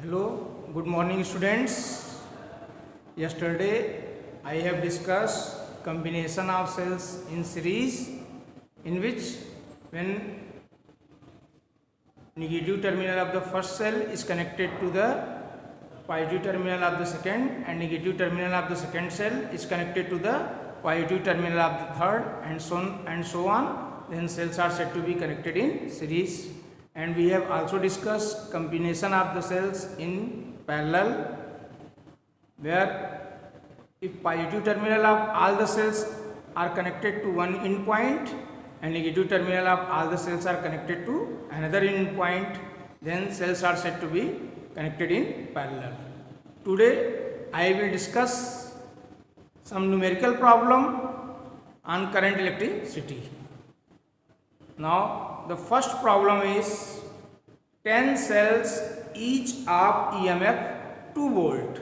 Hello, good morning students. Yesterday I have discussed combination of cells in series in which when negative terminal of the first cell is connected to the positive terminal of the second and negative terminal of the second cell is connected to the positive terminal of the third and so on, then cells are said to be connected in series. And we have also discussed combination of the cells in parallel, where if positive terminal of all the cells are connected to one end point and negative terminal of all the cells are connected to another end point, then cells are said to be connected in parallel. Today I will discuss some numerical problem on current electricity. Now the first problem is 10 cells each of EMF 2 volt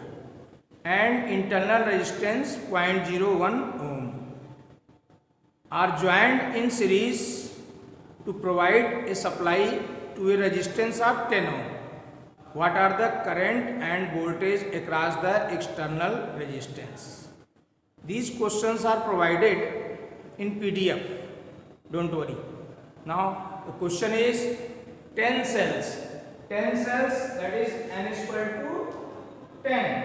and internal resistance 0.01 ohm are joined in series to provide a supply to a resistance of 10 ohm. What are the current and voltage across the external resistance? These questions are provided in PDF. Don't worry. Now the question is 10 cells. 10 cells, that is n is equal to 10.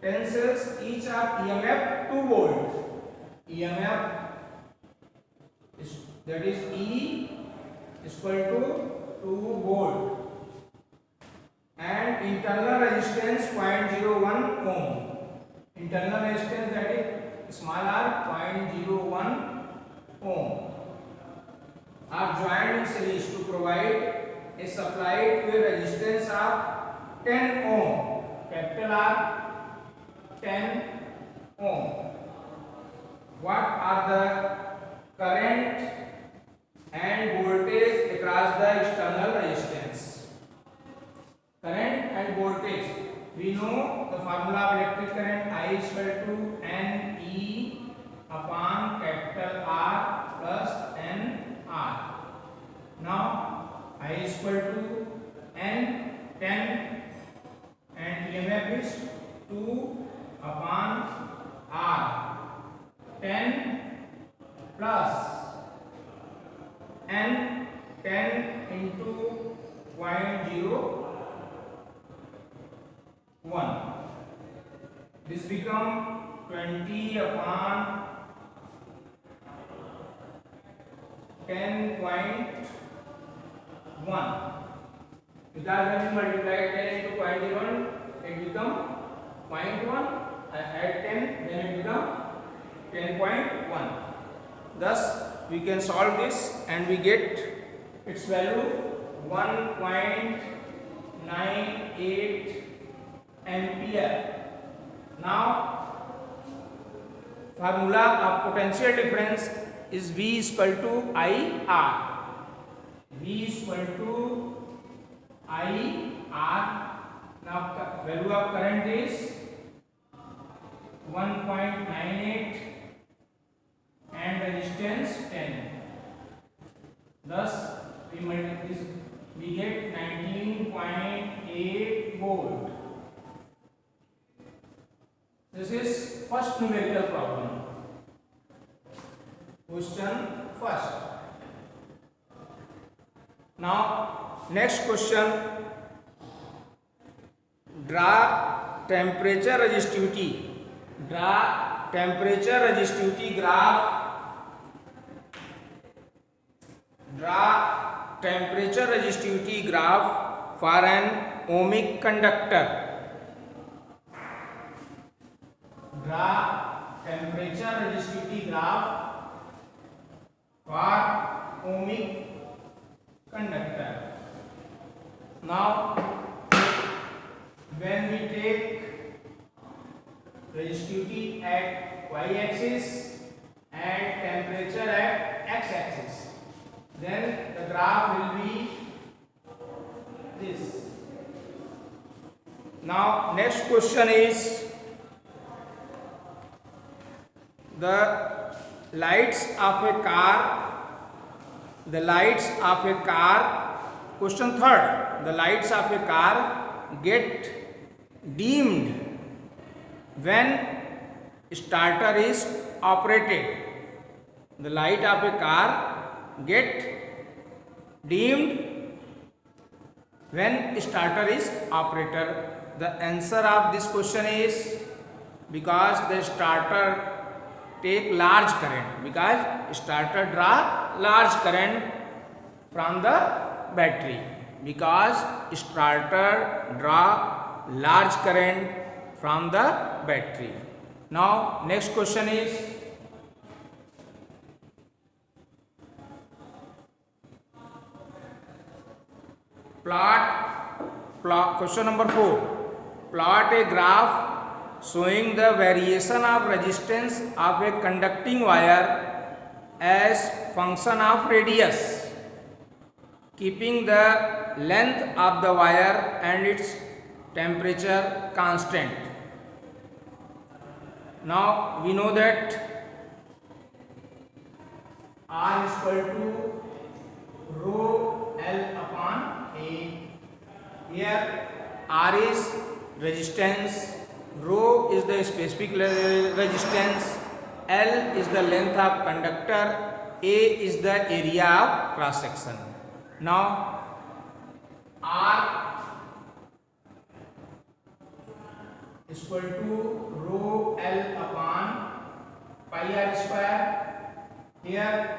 10 cells each are EMF 2 volt. EMF is, that is E is equal to 2 volt and internal resistance 0.01 ohm. Internal resistance, that is small r, 0.01 ohm are joined in series to provide a supply to a resistance of 10 ohm, capital R, 10 ohm. What are the current and voltage across the external resistance? Current and voltage. We know the formula of electric current I is equal to N E upon capital R plus N R. Now I is equal to N 10 and EMF is 2 upon R, 10 plus N 10 into 0.01. This become 20 upon 10.1, because when you multiply 10 into 0.01 it become 0.1, add 10 then it become 10.1. Thus we can solve this and we get its value 1.98 ampere. Now formula of potential difference is V is equal to IR. V is equal to IR. Now value of current is 1.98 and resistance 10. Thus we get 19.8 volt. This is first numerical problem. Question first. Now next question, draw temperature resistivity. Draw temperature resistivity graph. Draw temperature resistivity graph for an ohmic conductor. Draw temperature resistivity graph for ohmic conductor. Now when we take resistivity at y-axis and temperature at x-axis, then the graph will be this. Now next question is the lights of a car. Question third, the lights of a car get dimmed when starter is operated. The light of a car get dimmed when starter is operated. The answer of this question is because the starter take large current, because starter draw large current from the battery, because starter draw large current from the battery. Now next question is plot question number 4. Plot a graph showing the variation of resistance of a conducting wire as function of radius, keeping the length of the wire and its temperature constant. Now we know that R is equal to rho L upon A. Here R is resistance, rho is the specific resistance, L is the length of conductor, A is the area of cross section. Now R is equal to rho L upon pi R square. Here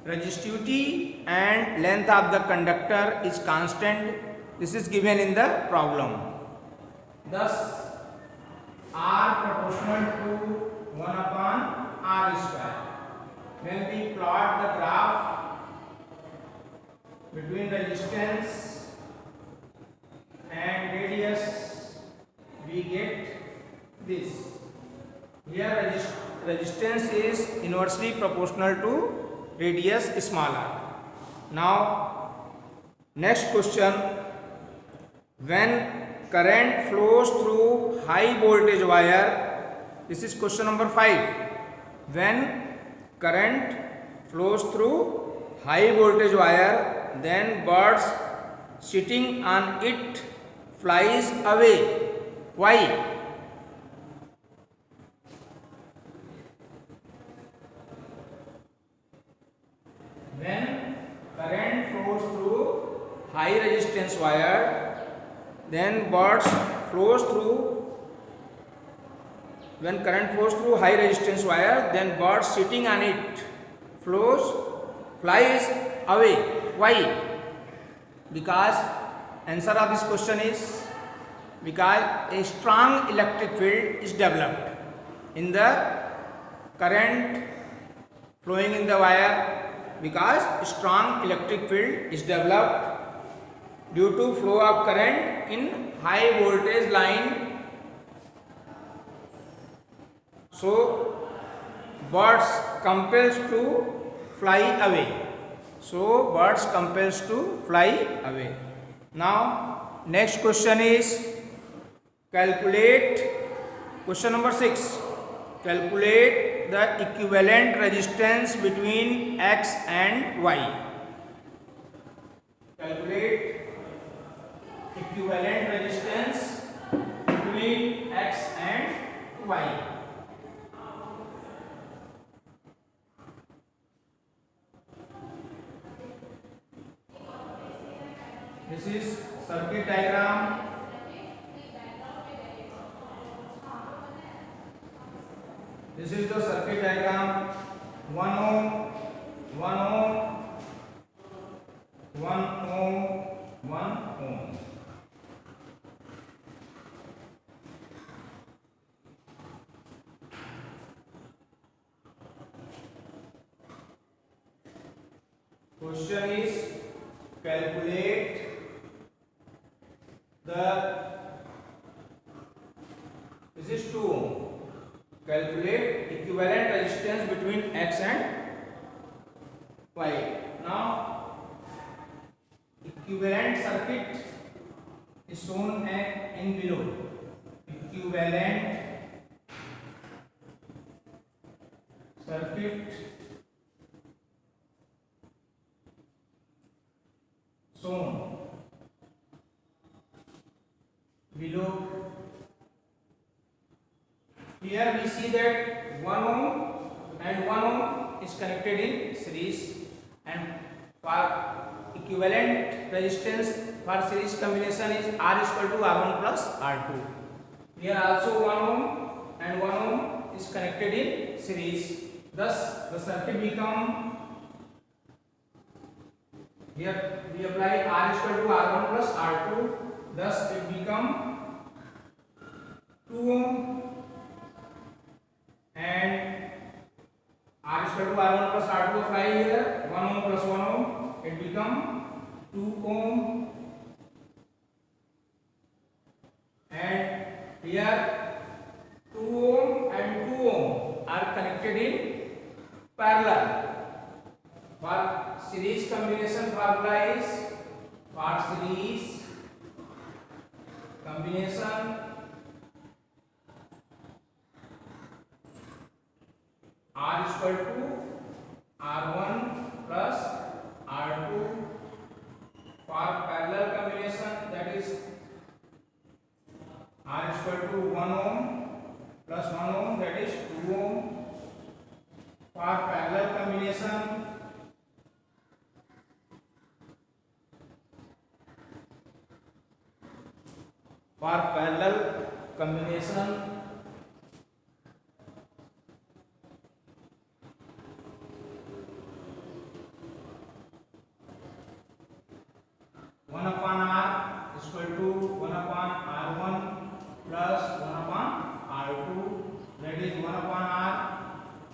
resistivity and length of the conductor is constant. This is given in the problem. Thus R proportional to 1 upon R square. When we plot the graph between resistance and radius, we get this. Here resistance is inversely proportional to radius smaller. Now next question, when current flows through high voltage wire, this is question number 5. When current flows through high voltage wire, then birds sitting on it flies away. Why? When current flows through high resistance wire, then birds flows through, when current flows through high resistance wire, then birds sitting on it flies away. Why? Because answer of this question is because a strong electric field is developed in the current flowing in the wire, because strong electric field is developed due to flow of current in high voltage line. So birds compels to fly away. Now next question is calculate, question number 6. Calculate the equivalent resistance between X and Y. Calculate equivalent resistance between X and Y. This is circuit diagram. This is the circuit diagram. 1 ohm, 1 ohm, 1 ohm, 1 ohm. Question is calculate the, this is 2 ohm. Calculate equivalent resistance between X and Y. Now equivalent circuit is shown in below. Equivalent circuit shown below. Here we see that 1 ohm and 1 ohm is connected in series, and for equivalent resistance for series combination is R is equal to R1 plus R2. Here also 1 ohm and 1 ohm is connected in series. Thus the circuit become, here we apply R is equal to R1 plus R2. Thus it become 2 ohm and R is equal to R1 plus R2 apply here, 1 ohm plus 1 ohm, it become 2 ohm, and here 2 ohm and 2 ohm are connected in parallel. For series combination formula is, for series combination R is equal to R1 plus R2. For parallel combination, that is R is equal to 1 ohm plus 1 ohm, that is 2 ohm. For parallel combination, for parallel combination 1 upon R is equal to 1 upon R1 plus 1 upon R2, that is 1 upon R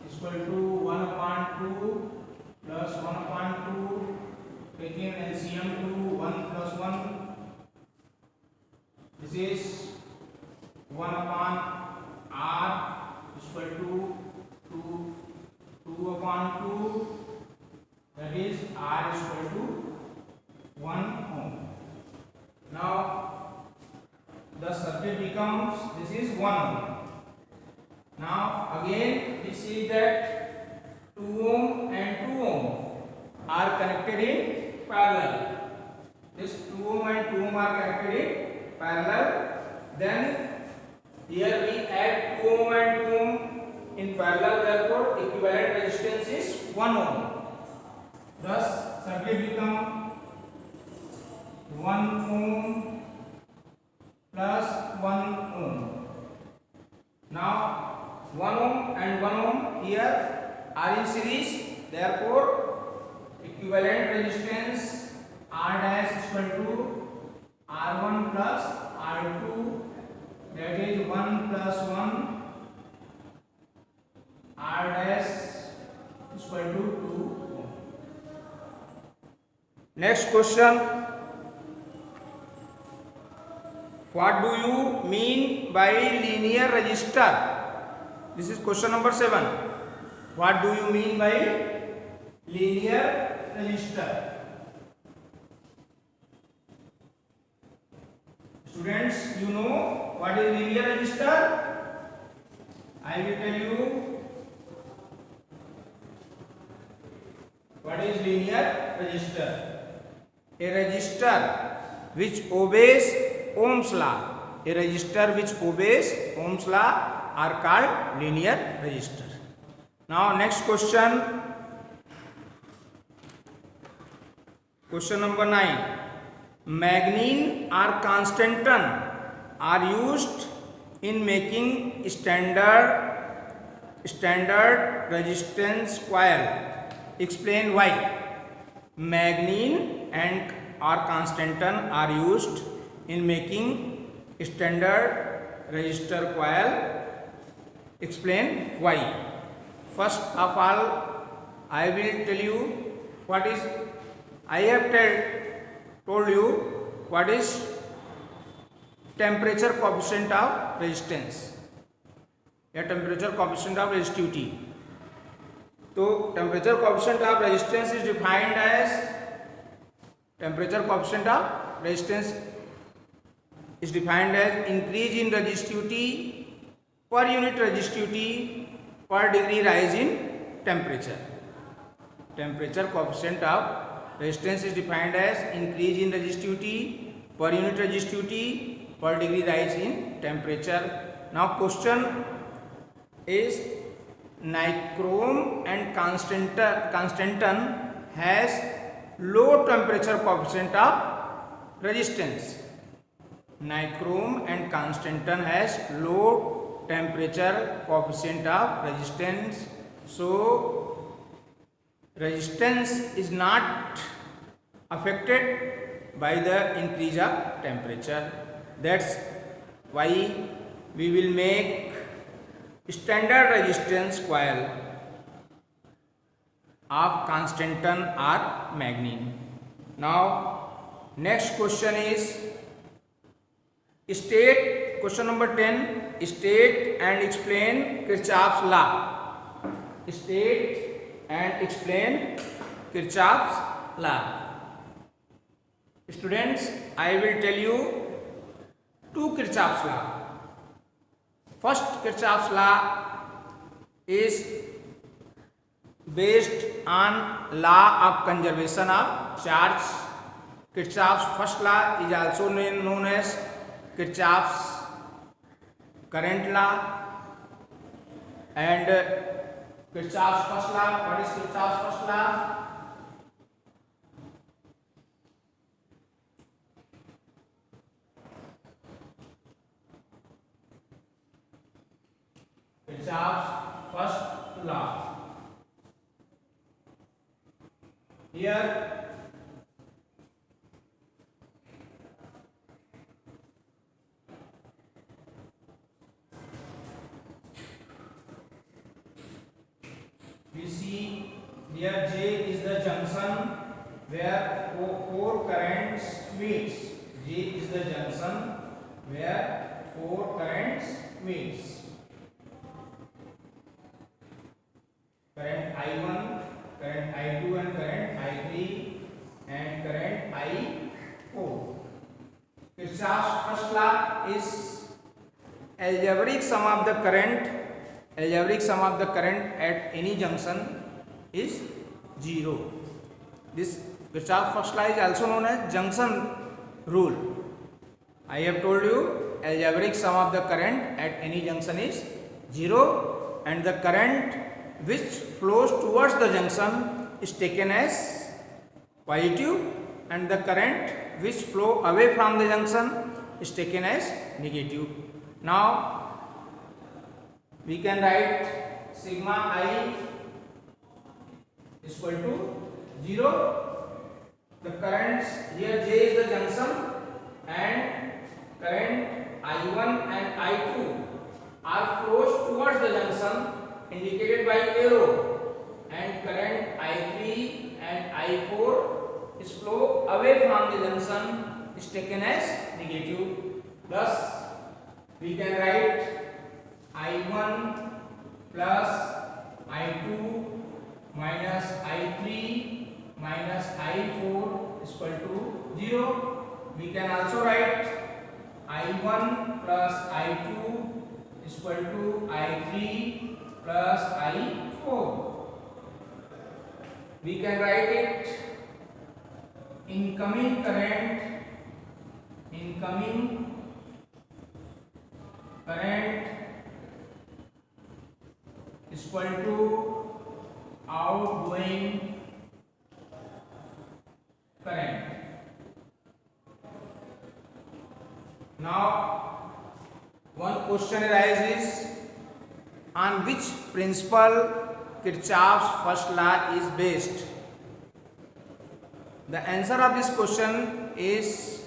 is equal to 1 upon 2 plus 1 upon 2, taking LCM to 1 plus 1, this is 1 upon R is equal to 2 upon 2, that is R is equal to 1 ohm. Now the circuit becomes, this is 1 ohm. Now again we see that 2 ohm and 2 ohm are connected in parallel. This 2 ohm and 2 ohm are connected in parallel. Then here we add 2 ohm and 2 ohm in parallel, therefore equivalent resistance is 1 ohm. Thus circuit become 1 ohm plus 1 ohm. Now 1 ohm and 1 ohm here are in series, therefore equivalent resistance R dash is equal to R1 plus R2, that is 1 plus 1, R dash is equal to 2 ohm. Next question. What do you mean by linear resistor? This is question number 7. What do you mean by linear resistor? Students, you know what is linear resistor? I will tell you what is linear resistor. A resistor which obeys Ohm's law. A resistor which obeys Ohm's law are called linear resistor. Now next question. Question number 9. Manganese or constantan are used in making standard resistance coil. Explain why. Manganese and or constantan are used in making standard resistor coil. Explain why. First of all, I will tell you what is, I have told you what is temperature coefficient of resistance या temperature coefficient of resistivity. तो temperature coefficient of resistance is defined as, temperature coefficient of resistance is defined as increase in resistivity per unit resistivity per degree rise in temperature. Temperature coefficient of resistance is defined as increase in resistivity per unit resistivity per degree rise in temperature. Now question is nichrome and constantan has low temperature coefficient of resistance. Nichrome and constantan has low temperature coefficient of resistance. So resistance is not affected by the increase of temperature. That's why we will make standard resistance coil of constantan or manganese. Now next question is state, question number 10, state and explain Kirchhoff's law. State and explain Kirchhoff's law. Students, I will tell you two Kirchhoff's law. First Kirchhoff's law is based on law of conservation of charge. Kirchhoff's first law is also known as Kirchhoff's current law. And Kirchhoff's first law, what is Kirchhoff's first law? Kirchhoff's first law. Here we see here J is the junction where four currents meets. J is the junction where four currents meets. Current I1, current I2 and current I3 and current I4. Kirchhoff's first law is algebraic sum of the current. Algebraic sum of the current at any junction is 0. This Kirchhoff's first law is also known as junction rule. I have told you algebraic sum of the current at any junction is 0 and the current which flows towards the junction is taken as positive and the current which flow away from the junction is taken as negative. Now we can write sigma I is equal to 0. The currents here J is the junction and current I1 and I2 are flows towards the junction indicated by arrow and current I3 and I4 is flow away from the junction is taken as negative. Thus we can write I1 plus I2 minus I3 minus I4 is equal to 0. We can also write I1 plus I2 is equal to I3 plus I4. We can write it incoming current is equal to outgoing current. Now one question arises, on which principle Kirchhoff's first law is based? The answer of this question is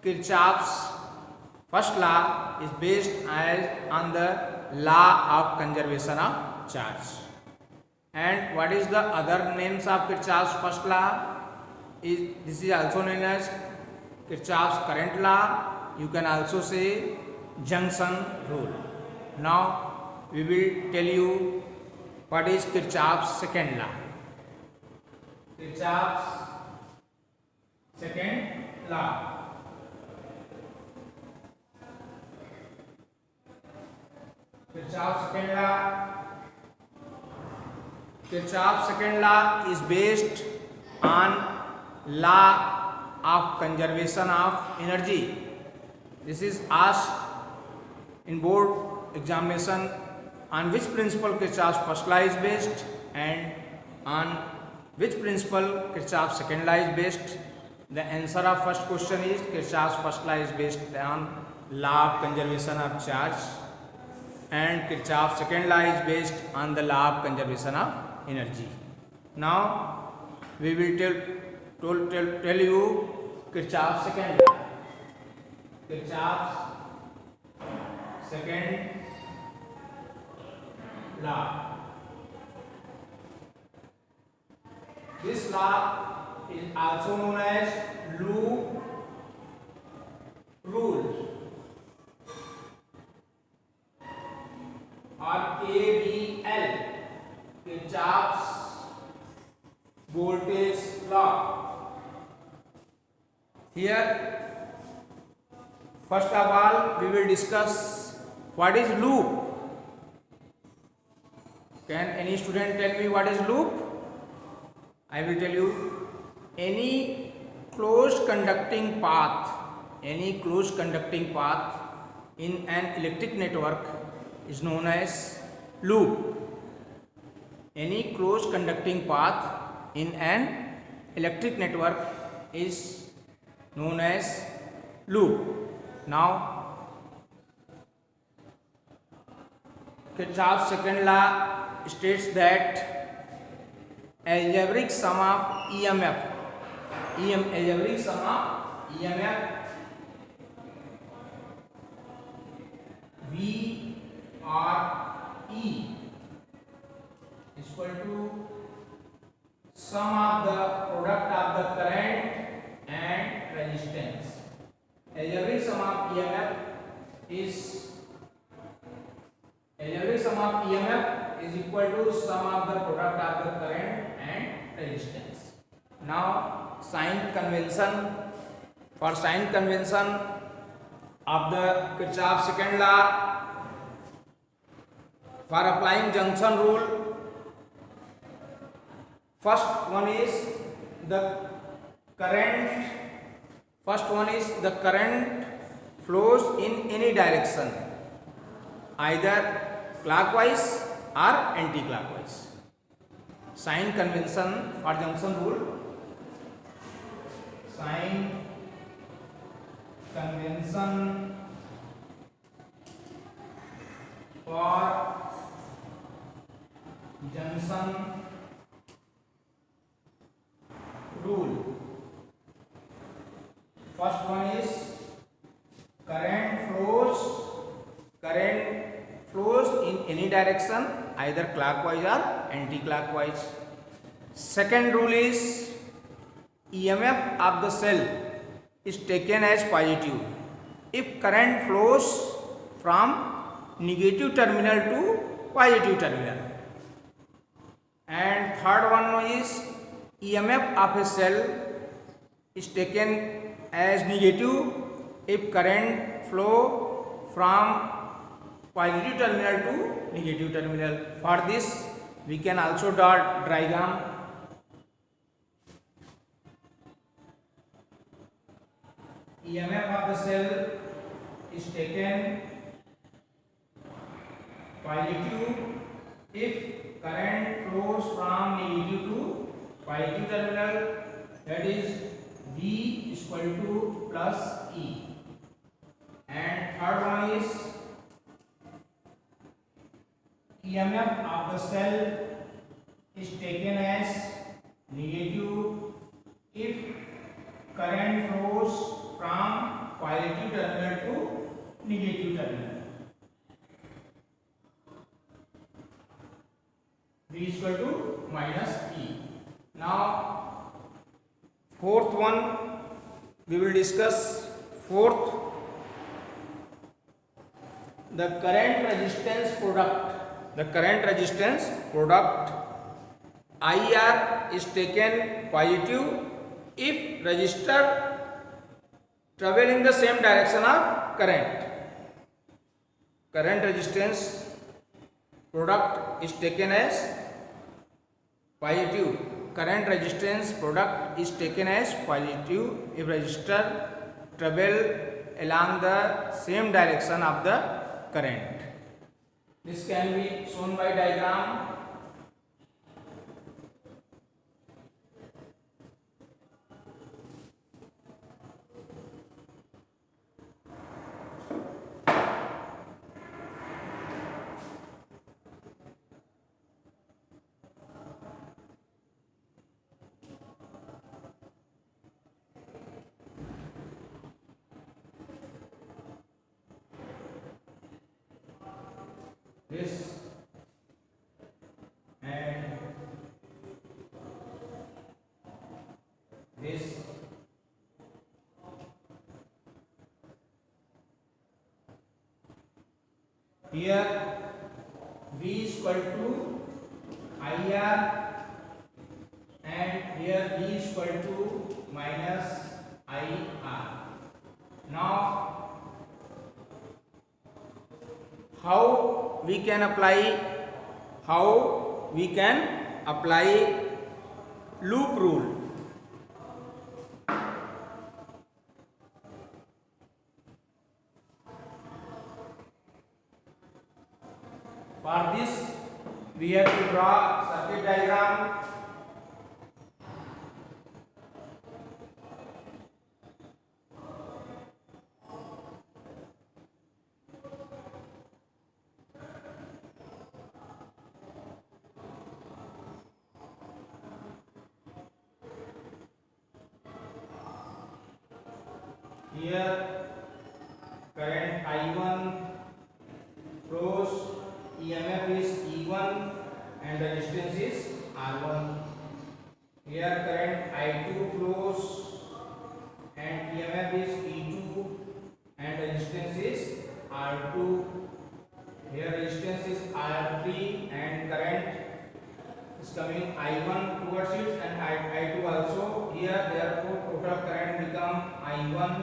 Kirchhoff's first law is based on the law of conservation of charge. And what is the other names of Kirchhoff's first law? This is also known as Kirchhoff's current law. You can also say junction rule. Now we will tell you what is Kirchhoff's second law. Kirchhoff's second law. Kirchhoff's second law is based on law of conservation of energy. This is asked in board examination on which principle Kirchhoff's first law is based and on which principle Kirchhoff's second law is based. The answer of first question is Kirchhoff's first law is based on law of conservation of charge, and Kirchhoff's second law is based on the law of conservation of energy. Now we will tell you Kirchhoff's second law. Kirchhoff's second law. This law is also known as loop rule or KVL, Kirchhoff's voltage law. Here, first of all, we will discuss what is loop. Can any student tell me what is loop? I will tell you, any closed conducting path in an electric network is known as loop. Any closed conducting path in an electric network is known as loop. Now, Kirchhoff's second law states that algebraic sum of EMF V or E is equal to sum of the product of the current and resistance. Algebraic sum of EMF is equal to sum of the product of the current and resistance. Now, sign convention of the Kirchhoff's second law for applying junction rule. First one is the current flows in any direction, either clockwise or anti-clockwise. Sign convention for junction rule. Sign convention for junction rule. First one is current flows in any direction, either clockwise or anti-clockwise. Second rule is EMF of the cell is taken as positive if current flows from negative terminal to positive terminal. And third one is EMF of a cell is taken as negative if current flow from positive terminal to negative terminal. For this, we can also draw diagram. EMF of the cell is taken positive if current flows from negative to positive terminal, that is V is equal to plus E. And third one is EMF of the cell is taken as negative if current flows from positive terminal to negative terminal. V is equal to minus E. Now, fourth one we will discuss. Fourth, the current resistance product IR is taken positive if resistor travel in the same direction of current. Current resistance product is taken as positive. Current resistance product is taken as positive if resistor travel along the same direction of the current. This can be shown by diagram. This and this here V is equal to IR and here V is equal to minus IR. Now how we can apply loop rule. For this we have to draw circuit diagram. Here current I1 flows, EMF is E1 and the resistance is R1. Here current I2 flows and EMF is E2 and the resistance is R2. Here resistance is R3 and current is coming I1 towards it and I2 also. Here therefore total current become I1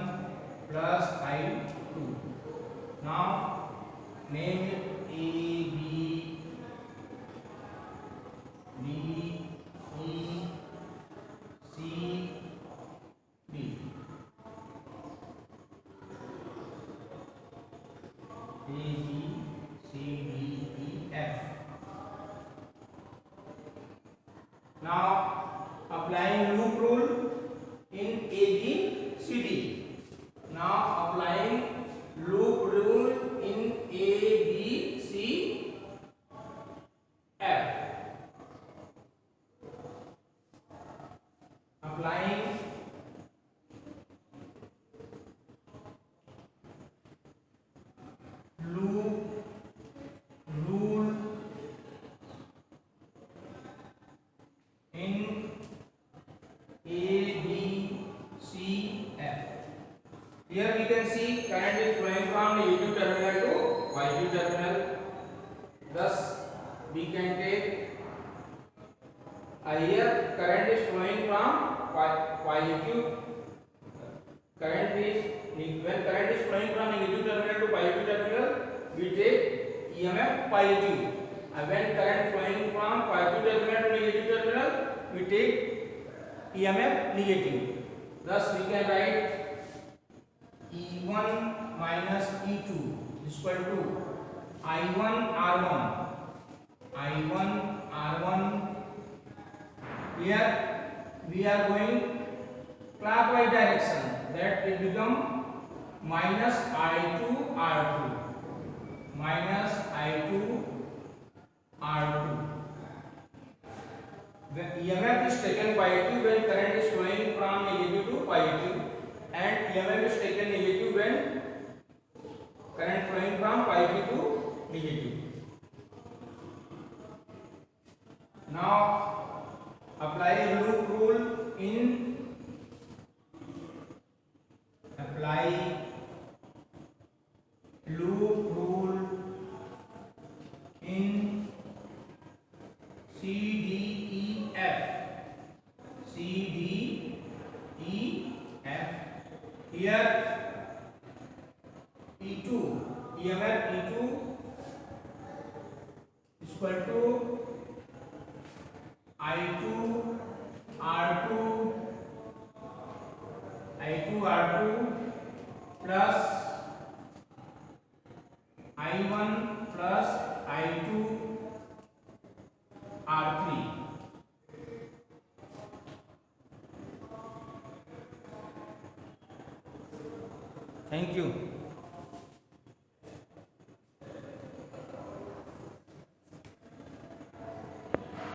plus I2. Now name it A, B, D, E, C, D. A, B, C, D, E, F. Now applying loop rule in A, B, C, D. Now applying loop rule in A, B, C, F. Applying loop rule in A, B, C, F. Here we can see current is flowing from negative terminal to positive terminal. Thus we can take here current is flowing from positive. Current is when current is flowing from negative terminal to positive terminal, we take EMF positive. And when current flowing from positive terminal to negative terminal, we take EMF negative. Thus we can write E1 minus E2 is equal to I1 R1. I1 R1. Here we are going clockwise direction, that it become minus I2 R2. Minus I2 R2. The EMF is taken positive when current is flowing from negative to positive, and EMF is taken negative when current flowing from positive to negative. Now apply loop rule in C, D, E, F. C, D, E, F. Here E2, EMF E2 is equal to I2 R2, plus I1 plus I2 R3। Thank you.